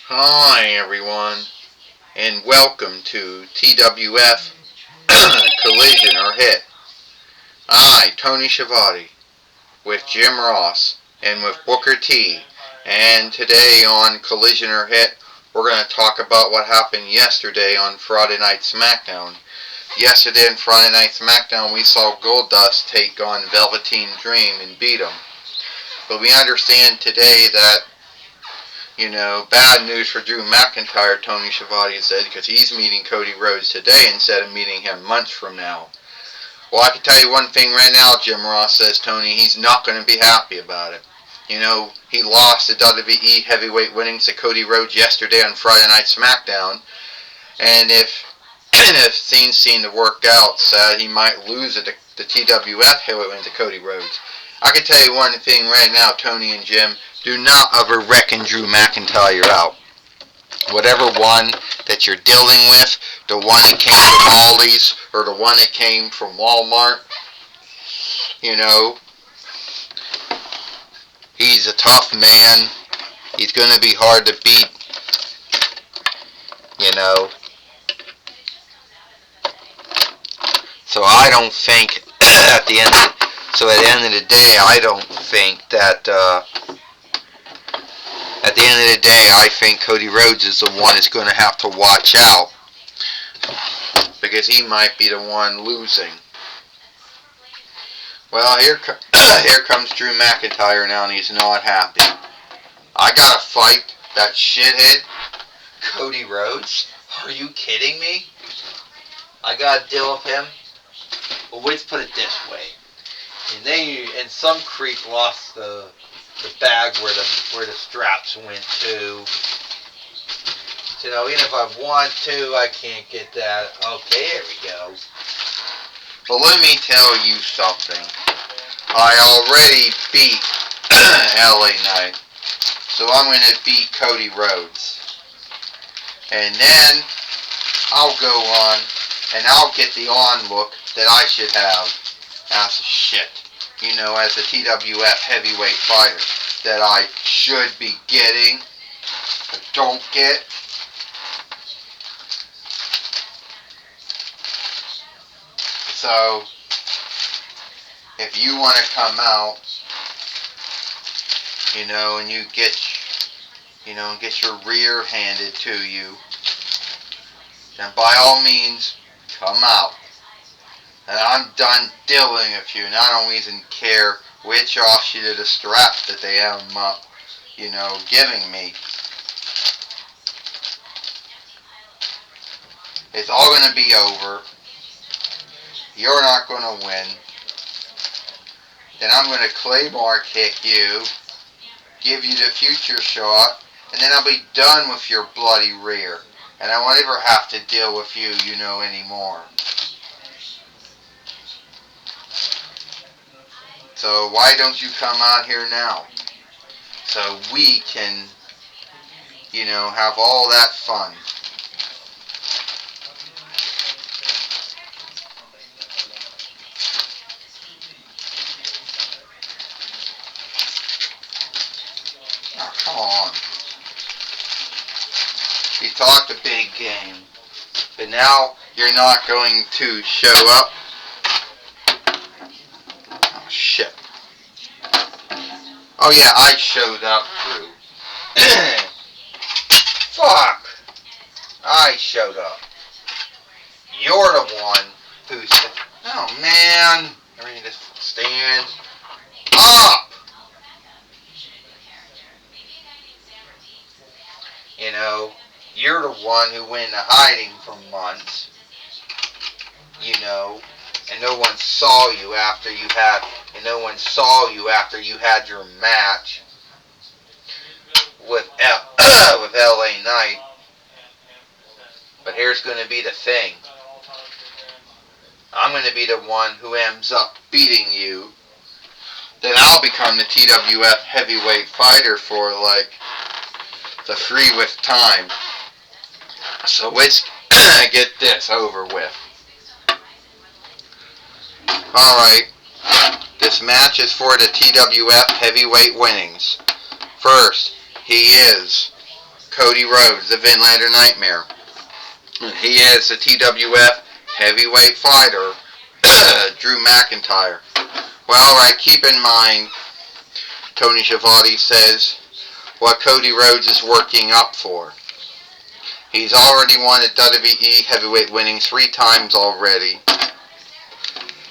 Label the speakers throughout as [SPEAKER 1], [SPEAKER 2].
[SPEAKER 1] Hi everyone, and welcome to TWF Collision or Hit. I, Tony Schiavone, with Jim Ross and with Booker T. And today on Collision or Hit, we're going to talk about what happened yesterday on Friday Night SmackDown. Yesterday on Friday Night SmackDown, we saw Goldust take on Velveteen Dream and beat him. But we understand today that bad news for Drew McIntyre, Tony Schiavone said, because he's meeting Cody Rhodes today instead of meeting him months from now. Well, I can tell you one thing right now, Jim Ross says, Tony, he's not going to be happy about it. He lost the WWE heavyweight winnings to Cody Rhodes yesterday on Friday Night SmackDown. And if things seem to work out, he might lose the TWF heavyweight win to Cody Rhodes. I can tell you one thing right now, Tony and Jim, do not ever reckon Drew McIntyre out. Whatever one that you're dealing with, the one that came from Aldi's or the one that came from Walmart, he's a tough man. He's going to be hard to beat, So I don't think at the end of the day, I don't think that at the end of the day, I think Cody Rhodes is the one that's going to have to watch out, because he might be the one losing. Well, here comes Drew McIntyre now, and he's not happy. I gotta fight that shithead Cody Rhodes? Are you kidding me? I gotta deal with him? Well, let's put it this way. And some creep lost the bag where the straps went to. So, even if I want to, I can't get that. Okay, here we go. But let me tell you something. I already beat LA Knight. So I'm going to beat Cody Rhodes. And then I'll go on and I'll get the on look that I should have as a shit. As a TWF heavyweight fighter that I should be getting, but don't get. So, if you want to come out, and you get your rear handed to you, then by all means, come out. And I'm done dealing with you, and I don't even care which offshoot of the strap that they have giving me. It's all going to be over. You're not going to win. Then I'm going to Claymore kick you, give you the future shot, and then I'll be done with your bloody rear. And I won't ever have to deal with you, anymore. So why don't you come out here now? So we can, have all that fun. Oh, come on. You talked a big game, but now you're not going to show up. Oh, shit. Oh, yeah, I showed up, Drew. Fuck! I showed up. You're the one who said, oh, man. Everything just stand up. You're the one who went into hiding for months. And no one saw you after you had your match with LA Knight. But here's going to be the thing. I'm going to be the one who ends up beating you. Then I'll become the TWF heavyweight fighter for the free with time. So let's get this over with. Alright, this match is for the TWF heavyweight winnings. First, he is Cody Rhodes, the Vinlander Nightmare. He is the TWF heavyweight fighter, Drew McIntyre. Well, alright, keep in mind, Tony Schiavone says, what Cody Rhodes is working up for. He's already won the WWE heavyweight winnings 3 times already.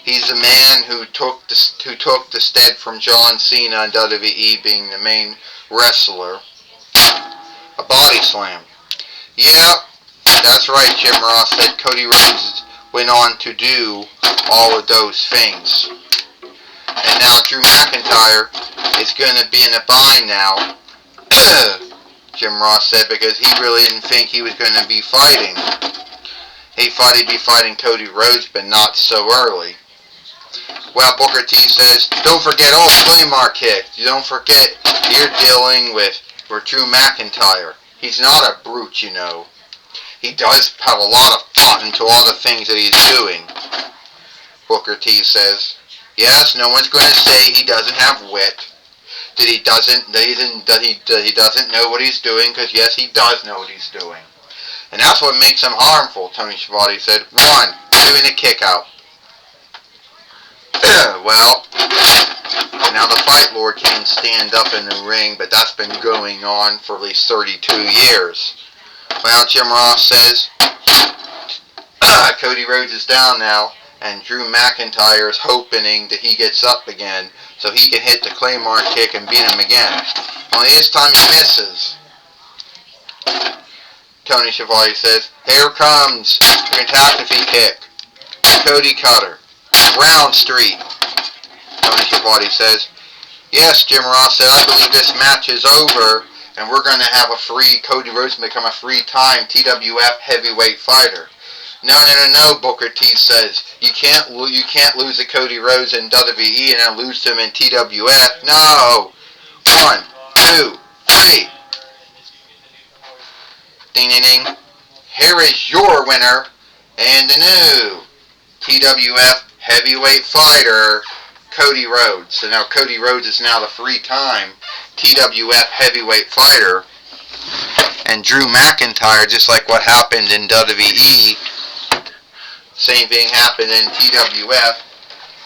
[SPEAKER 1] He's the man who took the stead from John Cena in WWE being the main wrestler. A body slam. Yeah, that's right, Jim Ross said Cody Rhodes went on to do all of those things. And now Drew McIntyre is going to be in a bind now, Jim Ross said, because he really didn't think he was going to be fighting. He thought he'd be fighting Cody Rhodes, but not so early. Well, Booker T says, don't forget, Claymore kick. Don't forget, you're dealing with Drew McIntyre. He's not a brute, you know. He does have a lot of thought into all the things that he's doing. Booker T says, yes, no one's going to say he doesn't have wit. That he doesn't know what he's doing, because yes, he does know what he's doing. And that's what makes him harmful, Tony Schiavone said. 1, doing a kick out. Well, now the Fight Lord can't stand up in the ring, but that's been going on for at least 32 years. Well, Jim Ross says, Cody Rhodes is down now, and Drew McIntyre is hoping that he gets up again so he can hit the Claymore kick and beat him again. Only this time he misses. Tony Schiavone says, here comes the catastrophe kick. Cody Cutter. Brown Street. Tony Schiavone says, yes, Jim Ross said, I believe this match is over, and we're going to have a free, Cody Rhodes become a 3-time TWF heavyweight fighter. No, Booker T says, you can't lose to Cody Rhodes in WWE and then lose to him in TWF. No. 1, 2, 3. Ding, ding, ding. Here is your winner and the new TWF heavyweight fighter, Cody Rhodes. So now Cody Rhodes is now the 3-time TWF heavyweight fighter. And Drew McIntyre, just like what happened in WWE, same thing happened in TWF.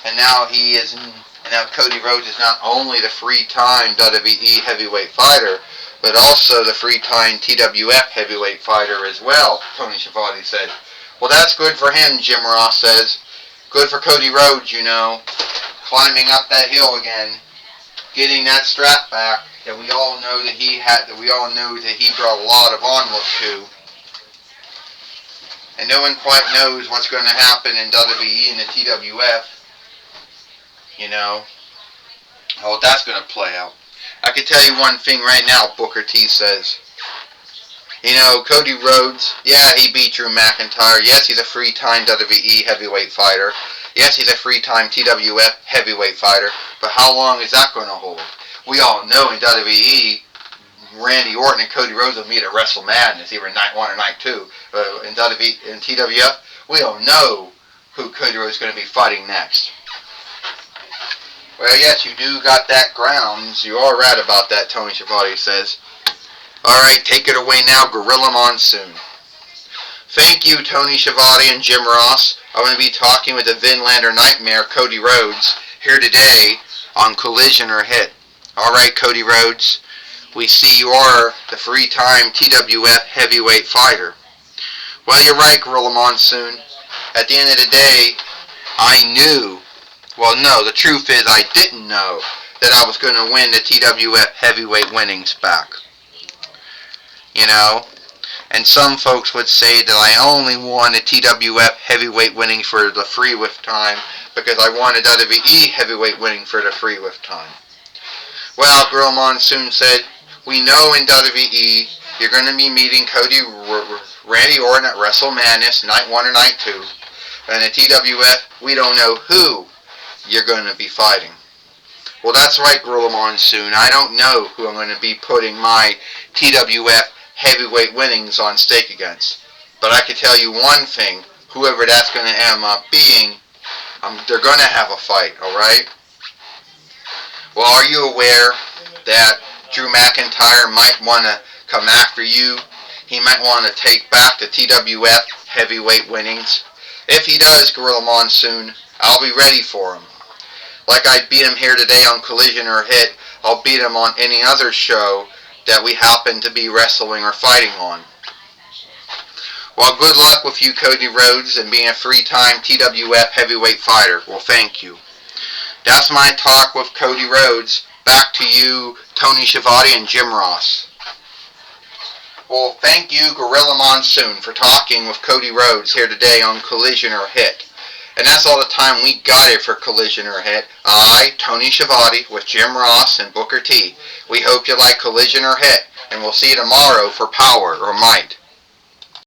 [SPEAKER 1] And now Cody Rhodes is not only the 3-time WWE heavyweight fighter, but also the 3-time TWF heavyweight fighter as well, Tony Schiavone said. Well, that's good for him, Jim Ross says. Good for Cody Rhodes, you know. Climbing up that hill again. Getting that strap back that we all know that he brought a lot of onlook to. And no one quite knows what's going to happen in WWE and the TWF. You know. How that's going to play out. I can tell you one thing right now, Booker T says. You know, Cody Rhodes, yeah, he beat Drew McIntyre. Yes, he's a 3-time WWE heavyweight fighter. Yes, he's a 3-time TWF heavyweight fighter. But how long is that going to hold? We all know in WWE, Randy Orton and Cody Rhodes will meet at Wrestle Madness, either night 1 or night 2. In TWF, we don't know who Cody Rhodes is going to be fighting next. Well, yes, you do got that grounds. You are right about that, Tony Schiavone says. Alright, take it away now, Gorilla Monsoon. Thank you, Tony Schiavone and Jim Ross. I'm going to be talking with the Vinlander Nightmare, Cody Rhodes, here today on Collision or Hit. Alright, Cody Rhodes, we see you are the 3-time TWF heavyweight fighter. Well, you're right, Gorilla Monsoon. At the end of the day, I knew, well, no, the truth is I didn't know that I was going to win the TWF heavyweight winnings back. You know, and some folks would say that I only won the TWF heavyweight winning for the free-with time because I won the WWE heavyweight winning for the free-with time. Well, Gorilla Monsoon said, we know in WWE you're going to be meeting Randy Orton at Wrestle Madness, night 1 or night 2. And the TWF, we don't know who you're going to be fighting. Well, that's right, Gorilla Monsoon. I don't know who I'm going to be putting my TWF heavyweight winnings on stake against. But I can tell you one thing, whoever that's going to end up being, they're going to have a fight, alright? Well, are you aware that Drew McIntyre might want to come after you. He might want to take back the TWF heavyweight winnings. If he does, Gorilla Monsoon, I'll be ready for him. Like I beat him here today on Collision or Hit, I'll beat him on any other show that we happen to be wrestling or fighting on. Well, good luck with you, Cody Rhodes, and being a 3-time TWF heavyweight fighter. Well, thank you. That's my talk with Cody Rhodes. Back to you, Tony Schiavone and Jim Ross. Well, thank you, Gorilla Monsoon, for talking with Cody Rhodes here today on Collision or Hit. And that's all the time we got here for Collision or Hit. I, Tony Schiavone, with Jim Ross and Booker T. We hope you like Collision or Hit, and we'll see you tomorrow for Power or Might.